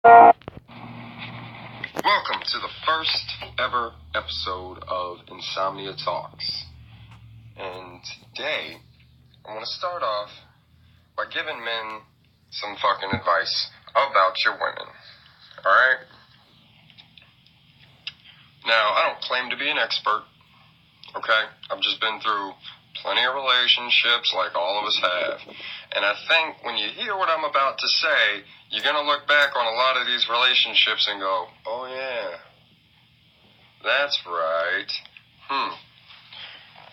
Welcome to the first ever episode of Insomnia Talx. And today, I want to start off by giving men some fucking advice about your women. Alright? Now, I don't claim to be an expert, okay? I've just been through plenty of relationships like all of us have. And I think when you hear what I'm about to say, you're going to look back on a lot of these relationships and go, oh yeah, that's right.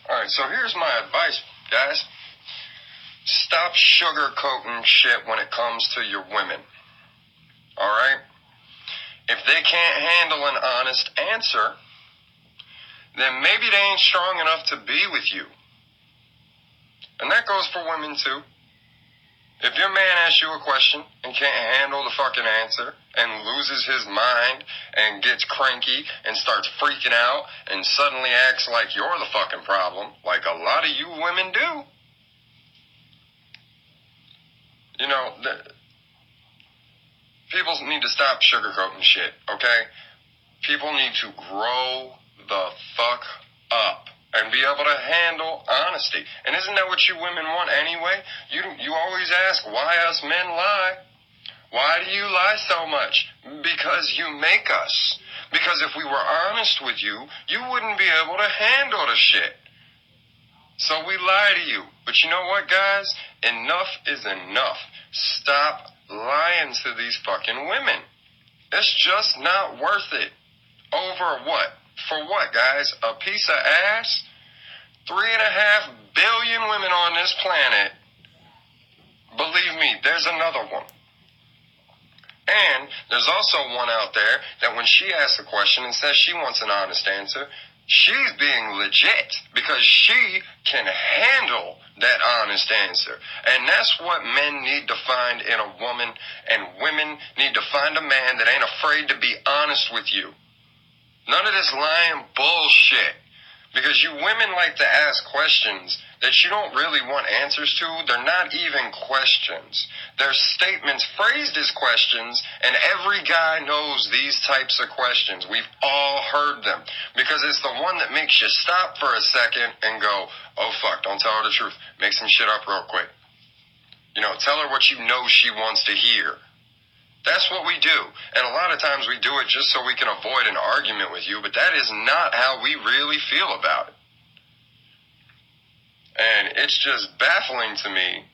Alright, so here's my advice, guys. Stop sugarcoating shit when it comes to your women. Alright? If they can't handle an honest answer, then maybe they ain't strong enough to be with you. And that goes for women too. If your man asks you a question and can't handle the fucking answer and loses his mind and gets cranky and starts freaking out and suddenly acts like you're the fucking problem, like a lot of you women do, you know, people need to stop sugarcoating shit, okay? People need to grow the fuck up and be able to handle honesty. And isn't that what you women want anyway? You always ask, why us men lie? Why do you lie so much? Because you make us. Because if we were honest with you, you wouldn't be able to handle the shit. So we lie to you. But you know what, guys? Enough is enough. Stop lying to these fucking women. It's just not worth it. Over what? For what, guys? A piece of ass? 3.5 billion women on this planet. Believe me, there's another one. And there's also one out there that when she asks a question and says she wants an honest answer, she's being legit because she can handle that honest answer. And that's what men need to find in a woman, and women need to find a man that ain't afraid to be honest with you. None of this lying bullshit. Because you women like to ask questions that you don't really want answers to. They're not even questions. They're statements phrased as questions, and every guy knows these types of questions. We've all heard them. Because it's the one that makes you stop for a second and go, oh fuck, don't tell her the truth. Make some shit up real quick. You know, tell her what you know she wants to hear. That's what we do. And a lot of times we do it just so we can avoid an argument with you, but that is not how we really feel about it. And it's just baffling to me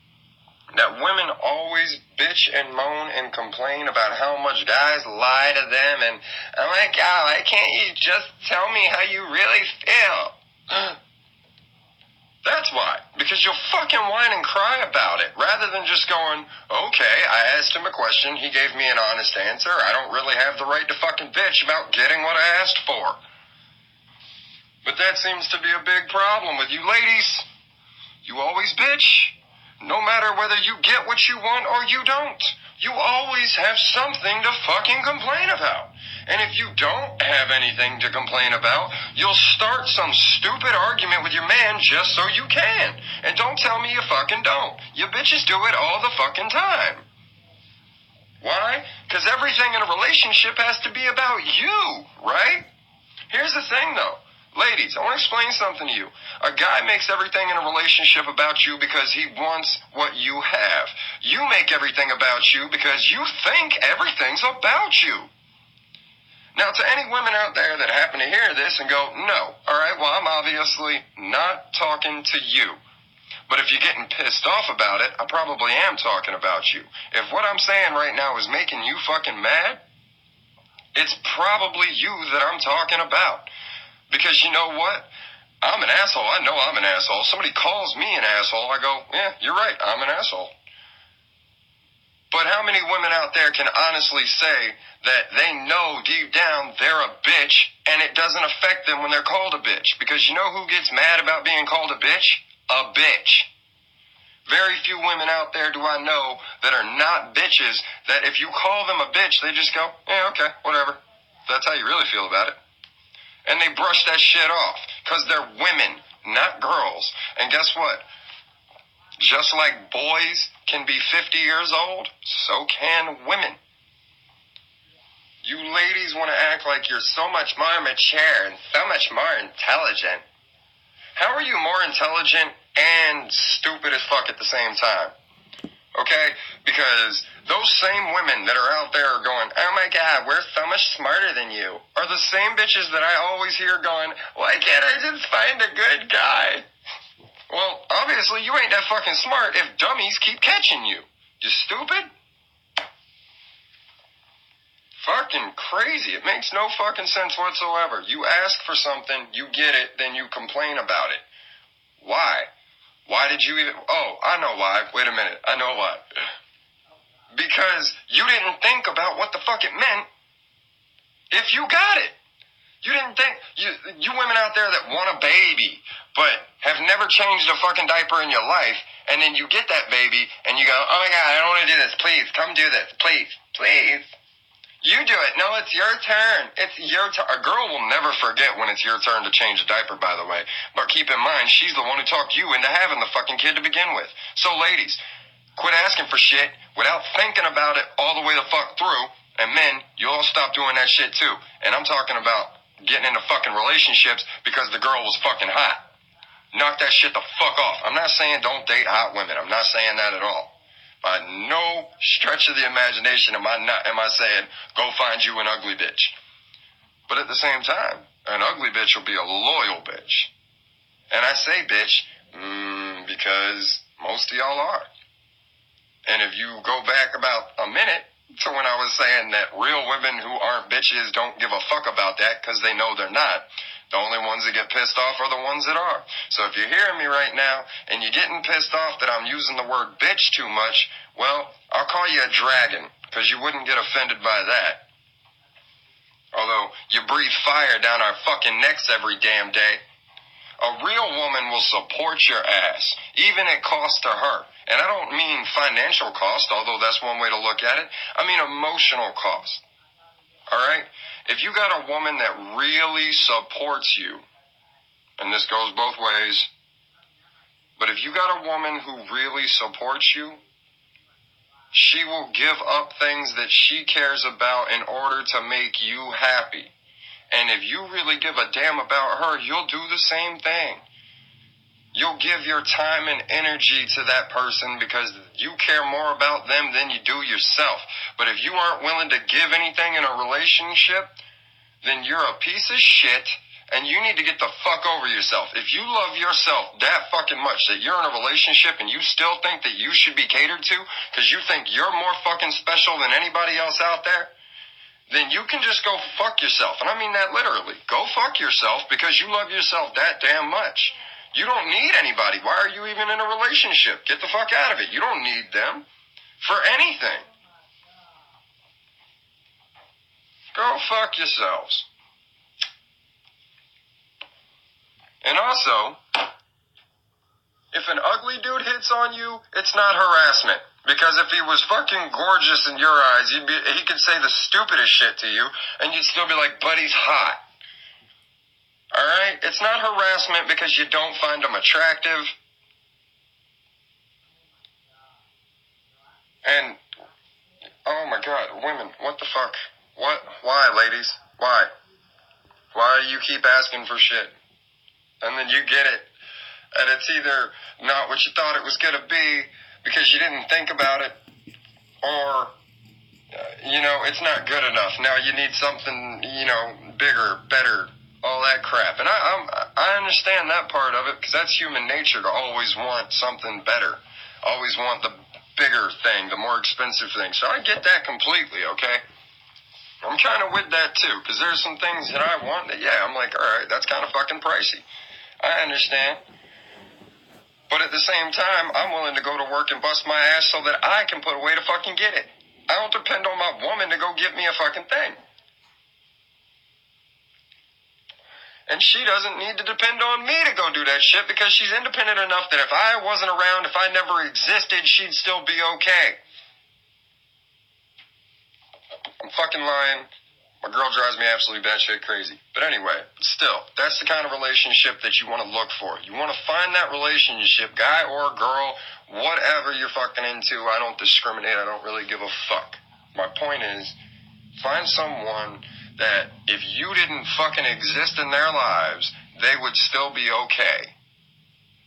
that women always bitch and moan and complain about how much guys lie to them and, oh my God, why can't you just tell me how you really feel? That's why. Because you'll fucking whine and cry about it, rather than just going, okay, I asked him a question, he gave me an honest answer, I don't really have the right to fucking bitch about getting what I asked for. But that seems to be a big problem with you ladies. You always bitch, no matter whether you get what you want or you don't. You always have something to fucking complain about. And if you don't have anything to complain about, you'll start some stupid argument with your man just so you can. And don't tell me you fucking don't. You bitches do it all the fucking time. Why? Because everything in a relationship has to be about you, right? Here's the thing, though. Ladies, I want to explain something to you. A guy makes everything in a relationship about you because he wants what you have. You make everything about you because you think everything's about you. Now, to any women out there that happen to hear this and go, no, all right, well, I'm obviously not talking to you. But if you're getting pissed off about it, I probably am talking about you. If what I'm saying right now is making you fucking mad, it's probably you that I'm talking about. Because you know what? I'm an asshole. I know I'm an asshole. Somebody calls me an asshole. I go, yeah, you're right. I'm an asshole. But how many women out there can honestly say that they know deep down they're a bitch and it doesn't affect them when they're called a bitch? Because you know who gets mad about being called a bitch? A bitch. Very few women out there do I know that are not bitches that if you call them a bitch, they just go, yeah, okay, whatever. That's how you really feel about it. And they brush that shit off because they're women, not girls. And guess what? Just like boys can be 50 years old, so can women. ladies want to act like you're so much more mature and so much more intelligent. How are you more intelligent and stupid as fuck at the same time? Okay? Because those same women that are out there going, oh my God, we're so much smarter than you, are the same bitches that I always hear going, why can't I just find a good guy? Well, obviously you ain't that fucking smart if dummies keep catching you. You stupid? Fucking crazy. It makes no fucking sense whatsoever. You ask for something, you get it, then you complain about it. Why? Why did you even... Oh, I know why. Wait a minute. I know why. Because you didn't think about what the fuck it meant if you got it. You didn't think... You women out there that want a baby, but have never changed a fucking diaper in your life, and then you get that baby, and you go, oh my God, I don't want to do this. Please, come do this. Please. Please. You do it. No, it's your turn. It's your turn. A girl will never forget when it's your turn to change a diaper, by the way. But keep in mind, she's the one who talked you into having the fucking kid to begin with. So, ladies, quit asking for shit without thinking about it all the way the fuck through. And men, you all stop doing that shit too. And I'm talking about getting into fucking relationships because the girl was fucking hot. Knock that shit the fuck off. I'm not saying don't date hot women. I'm not saying that at all. By no stretch of the imagination am I saying, go find you an ugly bitch. But at the same time, an ugly bitch will be a loyal bitch. And I say bitch because most of y'all are. And if you go back about a minute to when I was saying that real women who aren't bitches don't give a fuck about that because they know they're not, the only ones that get pissed off are the ones that are. So if you're hearing me right now and you're getting pissed off that I'm using the word bitch too much, well, I'll call you a dragon because you wouldn't get offended by that. Although you breathe fire down our fucking necks every damn day. A real woman will support your ass, even at cost to her. And I don't mean financial cost, although that's one way to look at it. I mean emotional cost. All right? If you got a woman that really supports you, and this goes both ways, but if you got a woman who really supports you, she will give up things that she cares about in order to make you happy. And if you really give a damn about her, you'll do the same thing. You'll give your time and energy to that person because you care more about them than you do yourself. But if you aren't willing to give anything in a relationship, then you're a piece of shit and you need to get the fuck over yourself. If you love yourself that fucking much that you're in a relationship and you still think that you should be catered to because you think you're more fucking special than anybody else out there, then you can just go fuck yourself. And I mean that literally. Go fuck yourself because you love yourself that damn much. You don't need anybody. Why are you even in a relationship? Get the fuck out of it. You don't need them for anything. Go fuck yourselves. And also, if an ugly dude hits on you, it's not harassment. Because if he was fucking gorgeous in your eyes, he could say the stupidest shit to you, and you'd still be like, buddy's hot. Alright? It's not harassment because you don't find them attractive. And, oh my God, women, what the fuck? What? Why, ladies? Why? Why do you keep asking for shit? And then you get it. And it's either not what you thought it was going to be because you didn't think about it, or, it's not good enough. Now you need something, bigger, better, all that crap. And I understand that part of it because that's human nature to always want something better. Always want the bigger thing, the more expensive thing. So I get that completely, okay? I'm kind of with that too because there's some things that I want that, I'm like, all right, that's kind of fucking pricey. I understand. But at the same time, I'm willing to go to work and bust my ass so that I can put away to fucking get it. I don't depend on my woman to go get me a fucking thing. And she doesn't need to depend on me to go do that shit because she's independent enough that if I wasn't around, if I never existed, she'd still be okay. I'm fucking lying. My girl drives me absolutely batshit crazy. But anyway, still, that's the kind of relationship that you want to look for. You want to find that relationship, guy or girl, whatever you're fucking into. I don't discriminate. I don't really give a fuck. My point is, Find someone that if you didn't fucking exist in their lives, they would still be okay.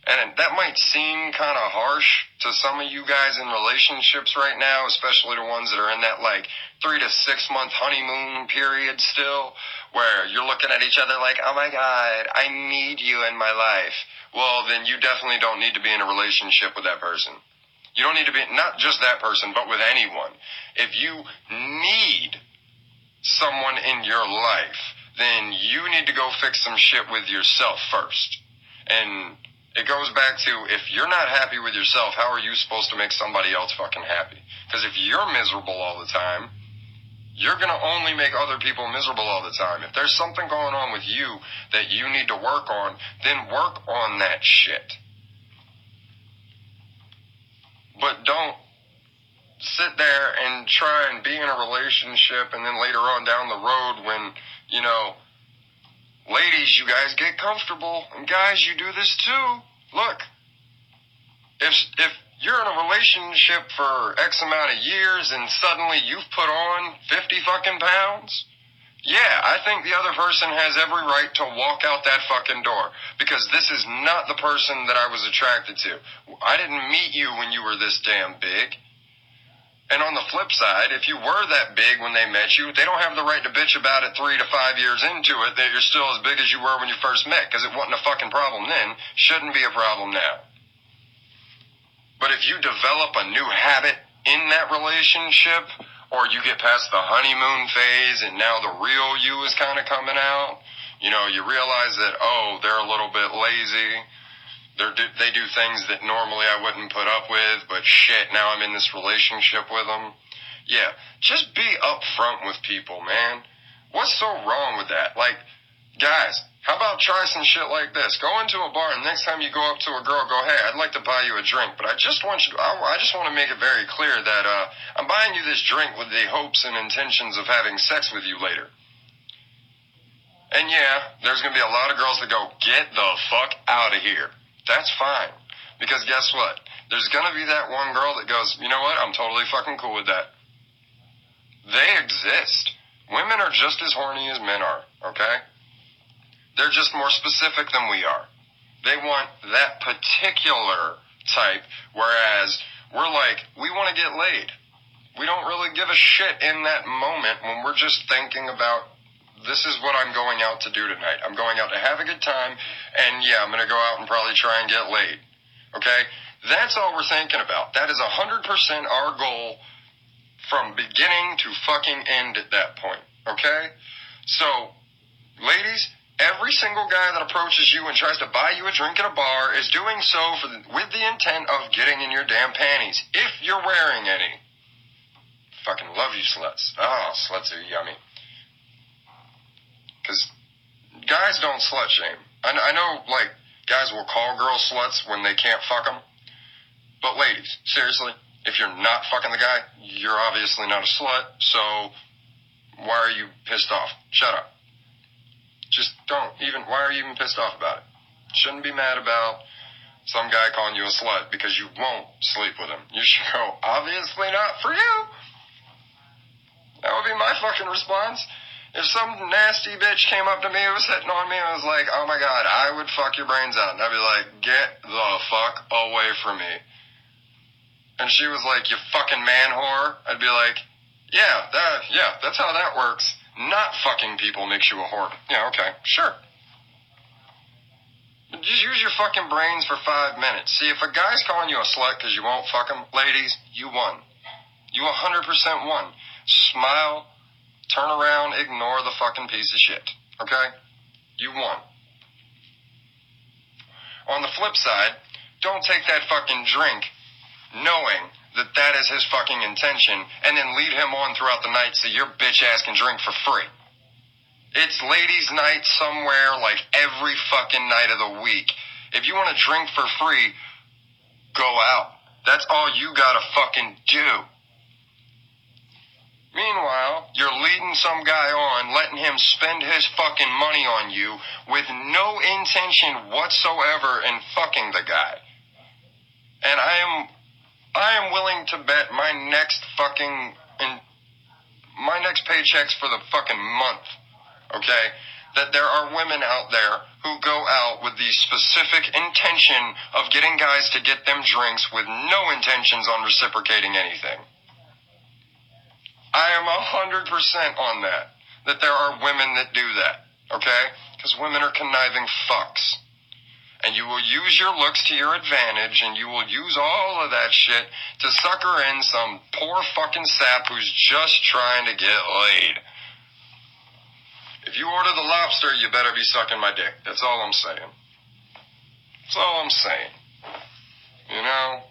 And that might seem kind of harsh to some of you guys in relationships right now, especially the ones that are in that like 3 to 6 month honeymoon period still, where you're looking at each other like, oh my God, I need you in my life. Well, then you definitely don't need to be in a relationship with that person. You don't need to be, not just that person, but with anyone. If you need someone in your life, then you need to go fix some shit with yourself first. And it goes back to, if you're not happy with yourself, how are you supposed to make somebody else fucking happy? Because if you're miserable all the time, you're going to only make other people miserable all the time. If there's something going on with you that you need to work on, then work on that shit. But don't sit there and try and be in a relationship and then later on down the road when, you know, ladies, you guys get comfortable, and guys, you do this too. Look, if you're in a relationship for X amount of years and suddenly you've put on 50 fucking pounds, yeah, I think the other person has every right to walk out that fucking door, because this is not the person that I was attracted to. I didn't meet you when you were this damn big. And on the flip side, if you were that big when they met you, they don't have the right to bitch about it 3 to 5 years into it that you're still as big as you were when you first met, because it wasn't a fucking problem then, shouldn't be a problem now. But if you develop a new habit in that relationship, or you get past the honeymoon phase and now the real you is kind of coming out, you know, you realize that, oh, they're a little bit lazy. They do things that normally I wouldn't put up with, but shit, now I'm in this relationship with them. Yeah, just be upfront with people, man. What's so wrong with that? Like, guys, how about try some shit like this? Go into a bar, and next time you go up to a girl, go, hey, I'd like to buy you a drink, but I just want to make it very clear that I'm buying you this drink with the hopes and intentions of having sex with you later. And yeah, there's going to be a lot of girls that go, get the fuck out of here. That's fine. Because guess what? There's going to be that one girl that goes, you know what? I'm totally fucking cool with that. They exist. Women are just as horny as men are, okay? They're just more specific than we are. They want that particular type, whereas we're like, we want to get laid. We don't really give a shit in that moment when we're just thinking about, this is what I'm going out to do tonight. I'm going out to have a good time, and yeah, I'm going to go out and probably try and get laid. Okay? That's all we're thinking about. That is 100% our goal from beginning to fucking end at that point. Okay? So, ladies, every single guy that approaches you and tries to buy you a drink at a bar is doing so with the intent of getting in your damn panties, if you're wearing any. Fucking love you, sluts. Oh, sluts are yummy. Because guys don't slut shame. I know, like, guys will call girls sluts when they can't fuck them. But ladies, seriously, if you're not fucking the guy, you're obviously not a slut, so why are you pissed off? Shut up. Just don't even, why are you even pissed off about it? Shouldn't be mad about some guy calling you a slut because you won't sleep with him. You should go, obviously not for you. That would be my fucking response. If some nasty bitch came up to me and was hitting on me and was like, oh my God, I would fuck your brains out. And I'd be like, get the fuck away from me. And she was like, you fucking man whore. I'd be like, yeah, that's how that works. Not fucking people makes you a whore. Yeah, okay, sure. Just use your fucking brains for 5 minutes. See, if a guy's calling you a slut because you won't fuck him, ladies, you won. You 100% won. Smile. Turn around, ignore the fucking piece of shit. Okay? You won. On the flip side, don't take that fucking drink knowing that that is his fucking intention and then lead him on throughout the night so your bitch ass can drink for free. It's ladies' night somewhere like every fucking night of the week. If you want to drink for free, go out. That's all you gotta fucking do. Meanwhile, you're leading some guy on, letting him spend his fucking money on you with no intention whatsoever in fucking the guy. And I am willing to bet my next fucking my next paycheck's for the fucking month, okay? That there are women out there who go out with the specific intention of getting guys to get them drinks with no intentions on reciprocating anything. I am 100% on that there are women that do that, okay? Because women are conniving fucks. And you will use your looks to your advantage, and you will use all of that shit to sucker in some poor fucking sap who's just trying to get laid. If you order the lobster, you better be sucking my dick. That's all I'm saying. That's all I'm saying. You know?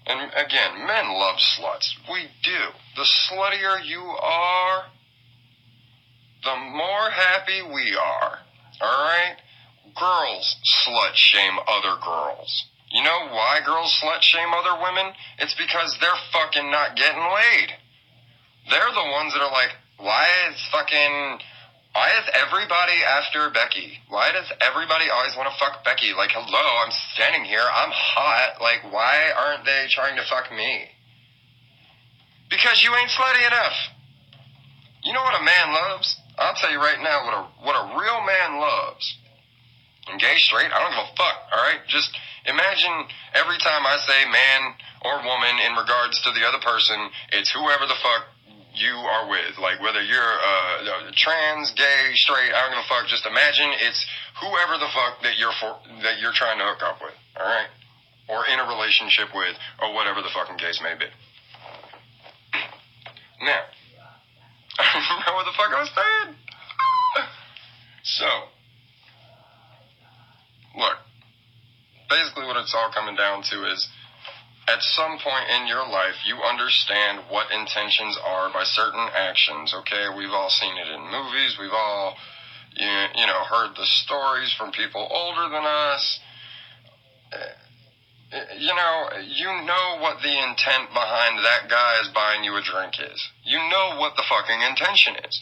And again, men love sluts. We do. The sluttier you are, the more happy we are. Alright? Girls slut shame other girls. You know why girls slut shame other women? It's because they're fucking not getting laid. They're the ones that are like, why is everybody after Becky? Why does everybody always want to fuck Becky? Like, hello, I'm standing here, I'm hot. Like, why aren't they trying to fuck me? Because you ain't slutty enough. You know what a man loves? I'll tell you right now what a real man loves. And gay, straight, I don't give a fuck, alright? Just imagine every time I say man or woman in regards to the other person, it's whoever the fuck you are with. Like, whether you're trans, gay, straight, I don't give a fuck. Just imagine it's whoever the fuck that you're trying to hook up with, alright? Or in a relationship with, or whatever the fucking case may be. Now, I don't know what the fuck I was saying. So, look, basically what it's all coming down to is, at some point in your life, you understand what intentions are by certain actions, okay? We've all seen it in movies. We've all, you know, heard the stories from people older than us. You know what the intent behind that guy is buying you a drink is. You know what the fucking intention is.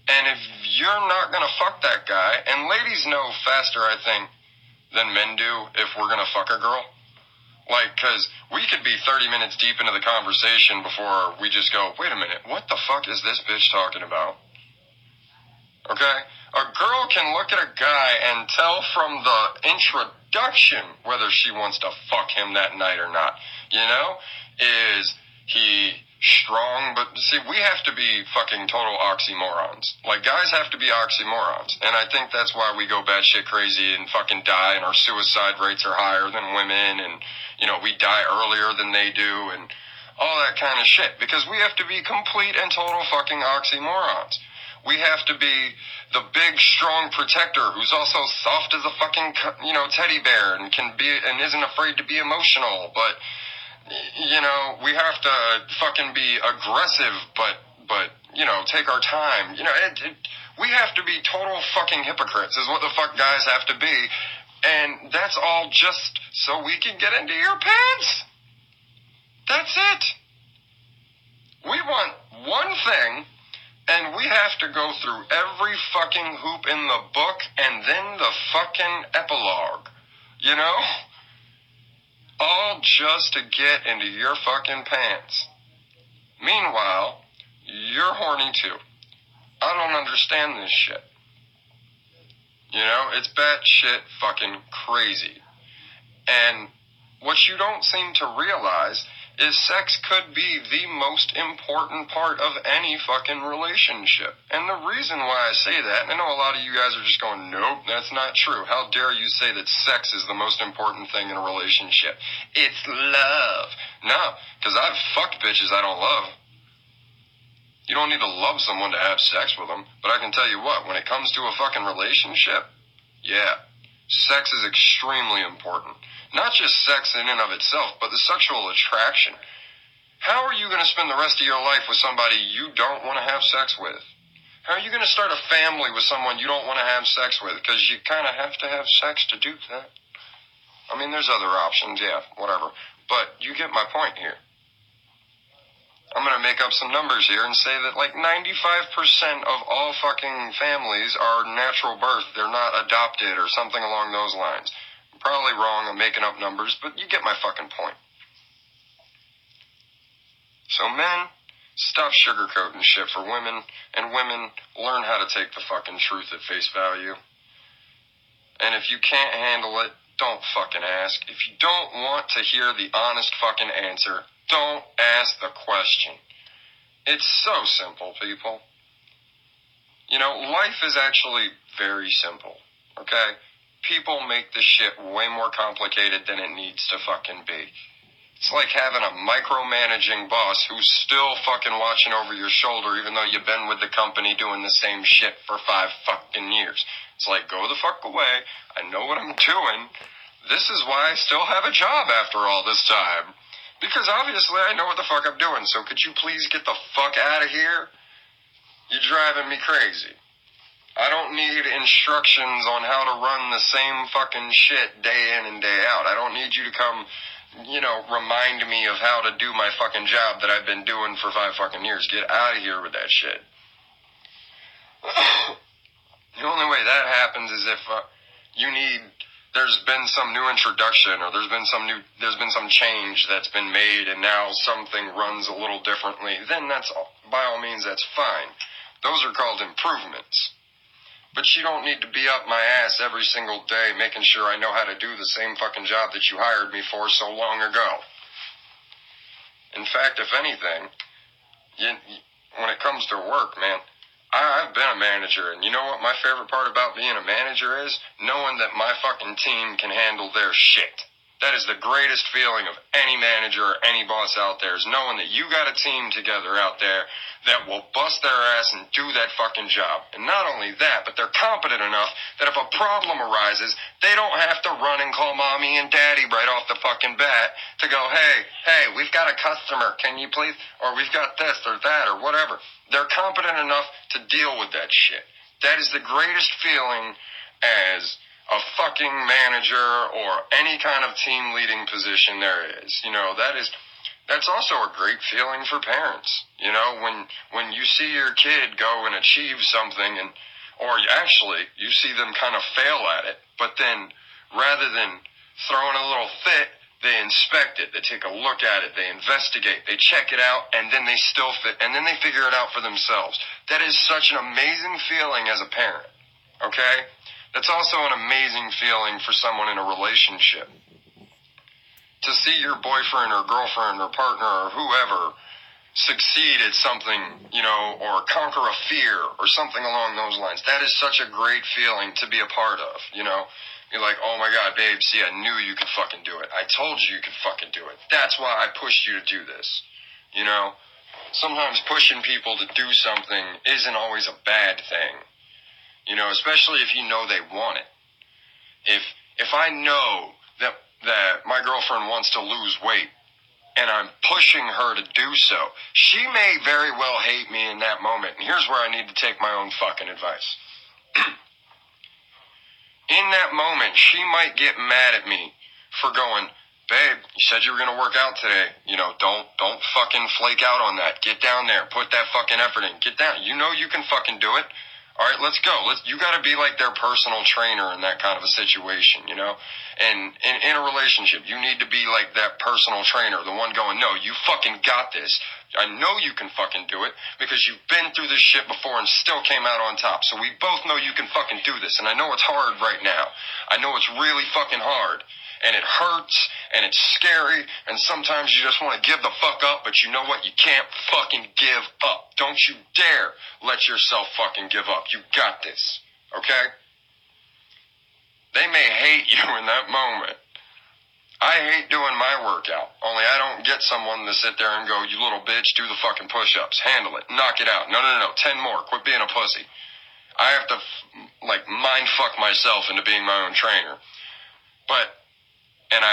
And if you're not going to fuck that guy, and ladies know faster, I think, than men do if we're going to fuck a girl. Like, because we could be 30 minutes deep into the conversation before we just go, wait a minute, what the fuck is this bitch talking about? Okay? A girl can look at a guy and tell from the introduction whether she wants to fuck him that night or not. You know? Is he strong? But see, we have to be fucking total oxymorons. Like, guys have to be oxymorons. And I think that's why we go batshit crazy and fucking die, and our suicide rates are higher than women, and, you know, we die earlier than they do, and all that kind of shit. Because we have to be complete and total fucking oxymorons. We have to be the big, strong protector who's also soft as a fucking, you know, teddy bear and isn't afraid to be emotional. But, you know, we have to fucking be aggressive, but you know, take our time. You know, we have to be total fucking hypocrites is what the fuck guys have to be. And that's all just so we can get into your pants. That's it. We want one thing, and we have to go through every fucking hoop in the book and then the fucking epilogue. You know? All just to get into your fucking pants. Meanwhile, you're horny too. I don't understand this shit. You know, it's batshit fucking crazy. And what you don't seem to realize is sex could be the most important part of any fucking relationship. And the reason why I say that, and I know a lot of you guys are just going, nope, that's not true. How dare you say that sex is the most important thing in a relationship? It's love. No, because I've fucked bitches I don't love. You don't need to love someone to have sex with them. But I can tell you what, when it comes to a fucking relationship, yeah, sex is extremely important. Not just sex in and of itself, but the sexual attraction. How are you going to spend the rest of your life with somebody you don't want to have sex with? How are you going to start a family with someone you don't want to have sex with? Because you kind of have to have sex to do that. I mean, there's other options, yeah, whatever. But you get my point here. I'm going to make up some numbers here and say that like 95% of all fucking families are natural birth. They're not adopted or something along those lines. I'm probably wrong. I'm making up numbers, but you get my fucking point. So men, Stop sugarcoating shit for women, and women, learn how to take the fucking truth at face value. And if you can't handle it, don't fucking ask. If you don't want to hear the honest fucking answer, don't ask the question. It's so simple, people. You know, life is actually very simple, okay? People make this shit way more complicated than it needs to fucking be. It's like having a micromanaging boss who's still fucking watching over your shoulder even though you've been with the company doing the same shit for 5 fucking years. It's like, go the fuck away. I know what I'm doing. This is why I still have a job after all this time. Because obviously I know what the fuck I'm doing, so could you please get the fuck out of here? You're driving me crazy. I don't need instructions on how to run the same fucking shit day in and day out. I don't need you to come, remind me of how to do my fucking job that I've been doing for 5 fucking years. Get out of here with that shit. The only way that happens is if there's been some new introduction or there's been some change that's been made and now something runs a little differently, then by all means, that's fine. Those are called improvements. But you don't need to be up my ass every single day making sure I know how to do the same fucking job that you hired me for so long ago. In fact, if anything, when it comes to work, man, I've been a manager, and you know what my favorite part about being a manager is? Knowing that my fucking team can handle their shit. That is the greatest feeling of any manager or any boss out there, is knowing that you got a team together out there that will bust their ass and do that fucking job. And not only that, but they're competent enough that if a problem arises, they don't have to run and call mommy and daddy right off the fucking bat to go, hey, we've got a customer, can you please? Or we've got this or that or whatever. They're competent enough to deal with that shit. That is the greatest feeling as a fucking manager or any kind of team leading position there is. That's also a great feeling for parents. When you see your kid go and achieve something or actually you see them kind of fail at it, but then rather than throwing a little fit, they inspect it, they take a look at it, they investigate, they check it out, and then they still fit, and then they figure it out for themselves. That is such an amazing feeling as a parent, okay? That's also an amazing feeling for someone in a relationship. To see your boyfriend or girlfriend or partner or whoever succeed at something, or conquer a fear or something along those lines. That is such a great feeling to be a part of, You're like, oh my God, babe, see, I knew you could fucking do it. I told you could fucking do it. That's why I pushed you to do this, Sometimes pushing people to do something isn't always a bad thing, especially if you know they want it. If I know that my girlfriend wants to lose weight and I'm pushing her to do so, she may very well hate me in that moment. And here's where I need to take my own fucking advice. In that moment, she might get mad at me for going, babe, you said you were going to work out today. Don't fucking flake out on that. Get down there. Put that fucking effort in. Get down. You know you can fucking do it. All right, let's go. You got to be like their personal trainer in that kind of a situation, And in a relationship, you need to be like that personal trainer, the one going, no, you fucking got this. I know you can fucking do it because you've been through this shit before and still came out on top. So we both know you can fucking do this. And I know it's hard right now. I know it's really fucking hard. And it hurts, and it's scary, and sometimes you just want to give the fuck up, but you know what? You can't fucking give up. Don't you dare let yourself fucking give up. You got this, okay? They may hate you in that moment. I hate doing my workout, only I don't get someone to sit there and go, you little bitch, do the fucking push-ups, handle it, knock it out. No, 10 more, quit being a pussy. I have to, mind fuck myself into being my own trainer. And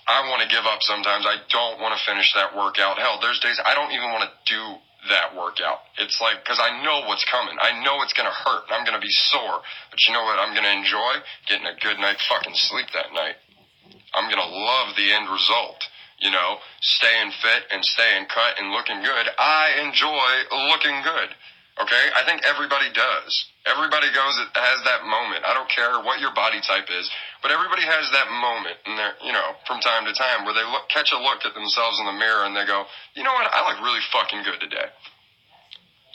I want to give up sometimes. I don't want to finish that workout. Hell, there's days I don't even want to do that workout. It's like, because I know what's coming. I know it's going to hurt. I'm going to be sore. But you know what I'm going to enjoy? Getting a good night's fucking sleep that night. I'm going to love the end result. Staying fit and staying cut and looking good. I enjoy looking good. Okay? I think everybody does. Everybody has that moment. I don't care what your body type is, But everybody has that moment in their, from time to time where they catch a look at themselves in the mirror and they go, you know what, I look really fucking good today.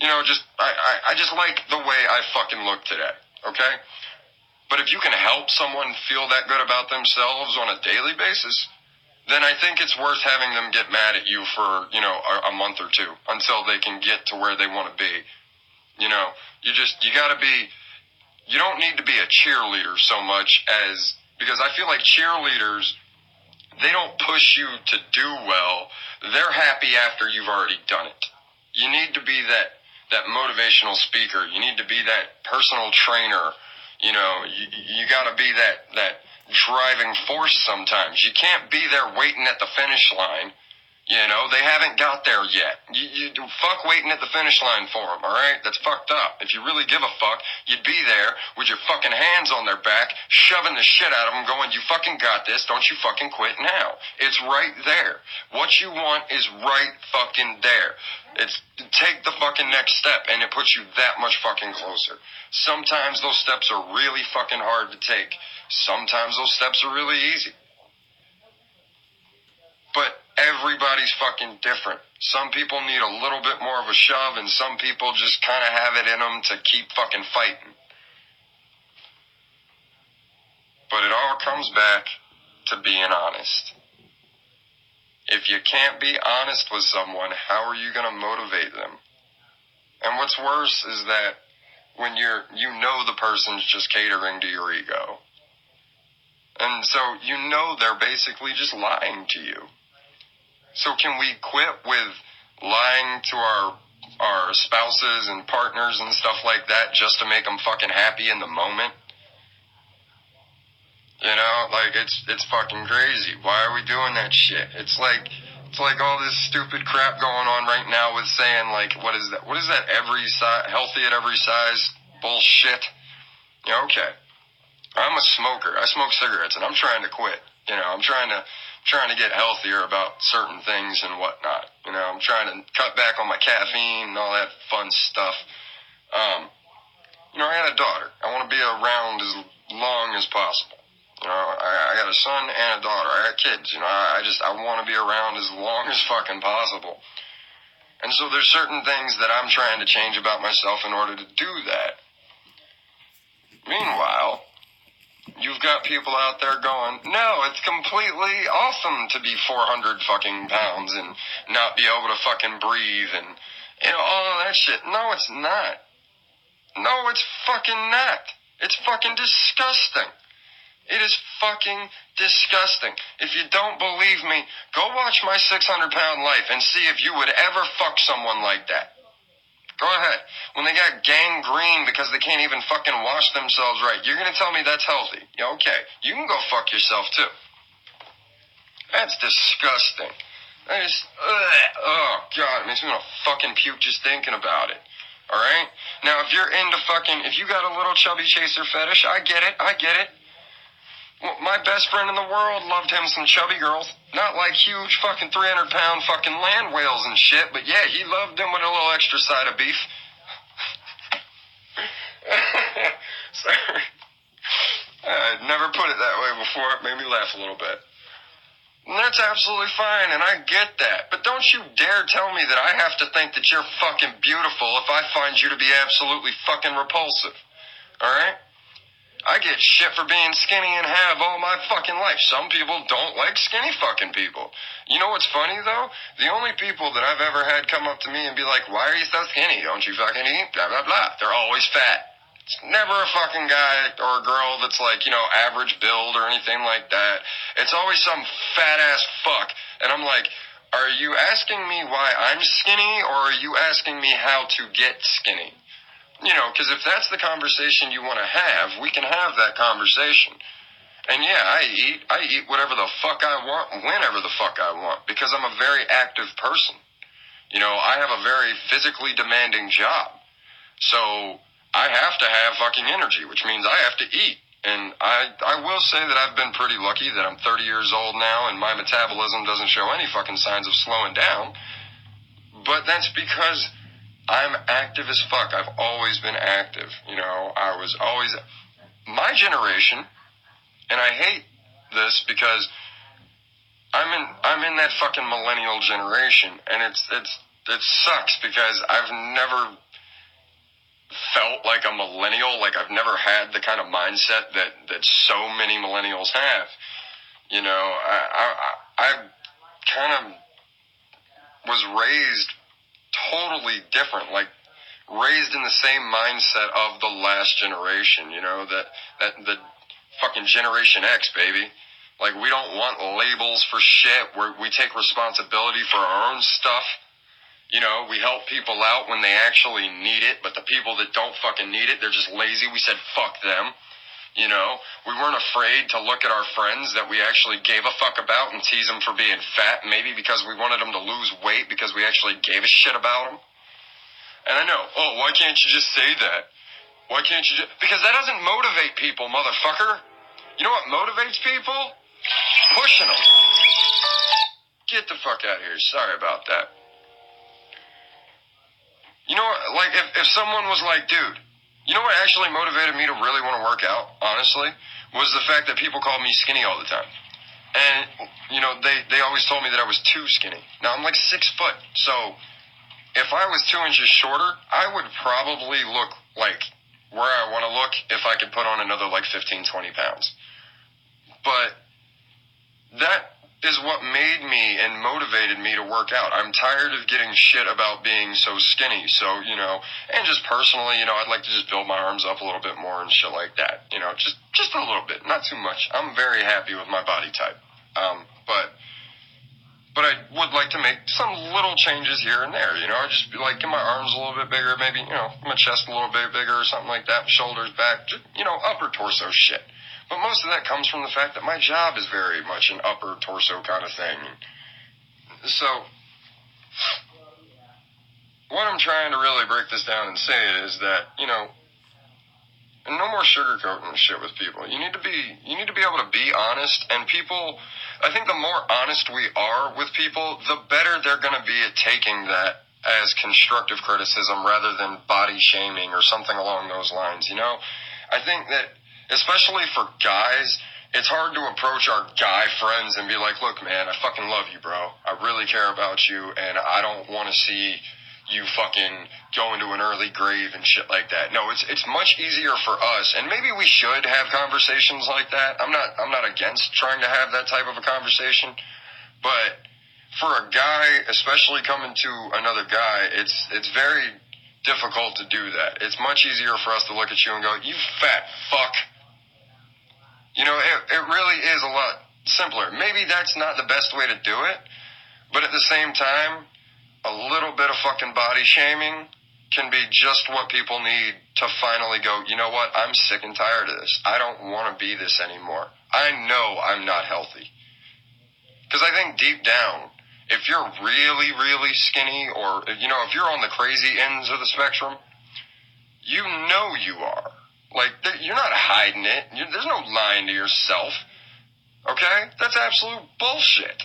I just like the way I fucking look today, okay? But if you can help someone feel that good about themselves on a daily basis, then I think it's worth having them get mad at you for, a month or two until they can get to where they want to be. You don't need to be a cheerleader so much as, because I feel like cheerleaders, they don't push you to do well. They're happy after you've already done it. You need to be that motivational speaker. You need to be that personal trainer. You gotta be that driving force sometimes. You can't be there waiting at the finish line. They haven't got there yet. You fuck waiting at the finish line for them, alright? That's fucked up. If you really give a fuck, you'd be there with your fucking hands on their back, shoving the shit out of them, going, you fucking got this, don't you fucking quit now. It's right there. What you want is right fucking there. It's take the fucking next step, and it puts you that much fucking closer. Sometimes those steps are really fucking hard to take. Sometimes those steps are really easy. But everybody's fucking different. Some people need a little bit more of a shove, and some people just kind of have it in them to keep fucking fighting. But it all comes back to being honest. If you can't be honest with someone, how are you going to motivate them? And what's worse is that when the person's just catering to your ego. And so they're basically just lying to you. So can we quit with lying to our spouses and partners and stuff like that just to make them fucking happy in the moment? It's fucking crazy. Why are we doing that shit? It's like all this stupid crap going on right now with saying, like, what is that? What is that? Healthy at every size bullshit. Okay. I'm a smoker. I smoke cigarettes, and I'm trying to quit. I'm trying to get healthier about certain things and whatnot. I'm trying to cut back on my caffeine and all that fun stuff. I had a daughter. I want to be around as long as possible. I got a son and a daughter. I got kids. I want to be around as long as fucking possible. And so there's certain things that I'm trying to change about myself in order to do that. Meanwhile, you've got people out there going, no, it's completely awesome to be 400 fucking pounds and not be able to fucking breathe and, all of that shit. No, it's not. No, it's fucking not. It's fucking disgusting. It is fucking disgusting. If you don't believe me, go watch my 600-pound life and see if you would ever fuck someone like that. Go ahead. When they got gangrene because they can't even fucking wash themselves right, you're going to tell me that's healthy. Yeah, okay. You can go fuck yourself, too. That's disgusting. That is, oh, God, it makes me want to fucking puke just thinking about it. Alright? Now, if you're into if you got a little chubby chaser fetish, I get it. My best friend in the world loved him some chubby girls. Not like huge fucking 300-pound fucking land whales and shit, but yeah, he loved them with a little extra side of beef. Sorry. I'd never put it that way before. It made me laugh a little bit. And that's absolutely fine, and I get that. But don't you dare tell me that I have to think that you're fucking beautiful if I find you to be absolutely fucking repulsive. Alright? I get shit for being skinny and have all my fucking life. Some people don't like skinny fucking people. You know what's funny, though? The only people that I've ever had come up to me and be like, why are you so skinny? Don't you fucking eat? Blah, blah, blah. They're always fat. It's never a fucking guy or a girl that's like, average build or anything like that. It's always some fat-ass fuck. And I'm like, are you asking me why I'm skinny, or are you asking me how to get skinny? Because if that's the conversation you want to have, we can have that conversation. And yeah, I eat whatever the fuck I want, whenever the fuck I want, because I'm a very active person. I have a very physically demanding job. So I have to have fucking energy, which means I have to eat. And I will say that I've been pretty lucky that I'm 30 years old now and my metabolism doesn't show any fucking signs of slowing down. But that's because I'm active as fuck. I've always been active. I was always... My generation, And I hate this because I'm in that fucking millennial generation, and it sucks because I've never felt like a millennial. Like, I've never had the kind of mindset that so many millennials have. You know, I kind of was raised totally different, like raised in the same mindset of the last generation, you know, that the fucking Generation X, baby. Like, we don't want labels for shit. We take responsibility for our own stuff. You know, we help people out when they actually need it, but the people that don't fucking need it, they're just lazy. We said fuck them. You know, we weren't afraid to look at our friends that we actually gave a fuck about and tease them for being fat, maybe because we wanted them to lose weight because we actually gave a shit about them. And I know, oh, why can't you just say that? Why can't you just... Because that doesn't motivate people, motherfucker. You know what motivates people? Pushing them. Get the fuck out of here. Sorry about that. You know what, like, if someone was like, dude, you know what actually motivated me to really want to work out, honestly, was the fact that people called me skinny all the time. And, you know, they always told me that I was too skinny. Now, I'm like 6 foot, so if I was 2 inches shorter, I would probably look like where I want to look if I could put on another, like, 15, 20 pounds. But that is what made me and motivated me to work out. I'm tired of getting shit about being so skinny. So, you know, and just personally, you know, I'd like to just build my arms up a little bit more and shit like that. You know, just a little bit, not too much. I'm very happy with my body type. But I would like to make some little changes here and there. You know, I just like get my arms a little bit bigger, maybe, you know, my chest a little bit bigger or something like that, shoulders back, just, you know, upper torso shit. But most of that comes from the fact that my job is very much an upper torso kind of thing. So, what I'm trying to really break this down and say is that, you know, no more sugarcoating shit with people. You need to be able to be honest, and people, I think the more honest we are with people, the better they're going to be at taking that as constructive criticism rather than body shaming or something along those lines, you know? I think that, especially for guys, it's hard to approach our guy friends and be like, look, man, I fucking love you, bro. I really care about you, and I don't want to see you fucking go into an early grave and shit like that. No, it's much easier for us, and maybe we should have conversations like that. I'm not against trying to have that type of a conversation, but for a guy, especially coming to another guy, it's very difficult to do that. It's much easier for us to look at you and go, you fat fuck. You know, it really is a lot simpler. Maybe that's not the best way to do it, but at the same time, a little bit of fucking body shaming can be just what people need to finally go, you know what, I'm sick and tired of this. I don't want to be this anymore. I know I'm not healthy. Because I think deep down, if you're really, really skinny, or, you know, if you're on the crazy ends of the spectrum, you know you are. Like, you're not hiding it. There's no lying to yourself. Okay? That's absolute bullshit.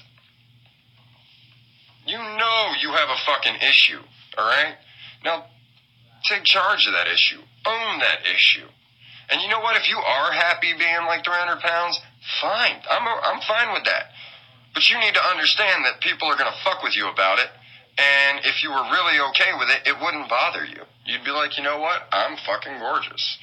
You know you have a fucking issue, alright? Now, take charge of that issue. Own that issue. And you know what? If you are happy being like 300 pounds, fine. I'm fine with that. But you need to understand that people are going to fuck with you about it. And if you were really okay with it, it wouldn't bother you. You'd be like, you know what? I'm fucking gorgeous.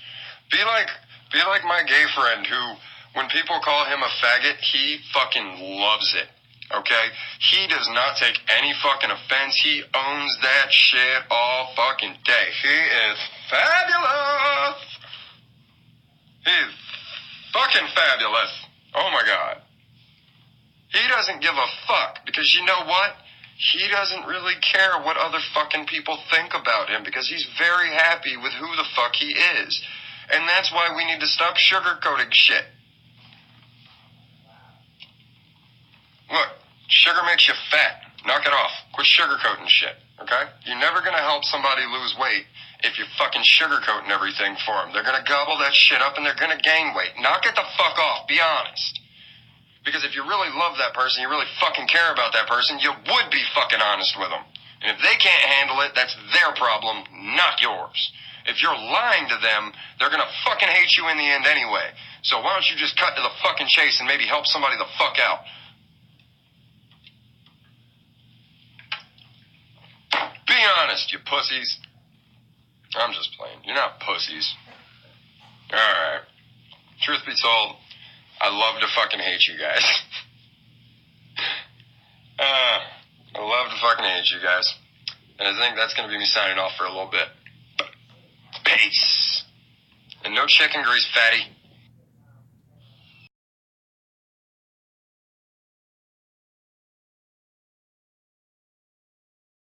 Be like my gay friend who, when people call him a faggot, he fucking loves it. Okay? He does not take any fucking offense. He owns that shit all fucking day. He is fabulous. He's fucking fabulous. Oh my God. He doesn't give a fuck, because you know what? He doesn't really care what other fucking people think about him, because he's very happy with who the fuck he is. And that's why we need to stop sugarcoating shit. Look, sugar makes you fat. Knock it off. Quit sugarcoating shit, okay? You're never gonna help somebody lose weight if you're fucking sugarcoating everything for them. They're gonna gobble that shit up and they're gonna gain weight. Knock it the fuck off. Be honest. Because if you really love that person, you really fucking care about that person, you would be fucking honest with them. And if they can't handle it, that's their problem, not yours. If you're lying to them, they're gonna fucking hate you in the end anyway. So why don't you just cut to the fucking chase and maybe help somebody the fuck out? Be honest, you pussies. I'm just playing. You're not pussies. Alright. Truth be told, I love to fucking hate you guys. I love to fucking hate you guys. And I think that's going to be me signing off for a little bit. Peace. And no chicken grease, fatty.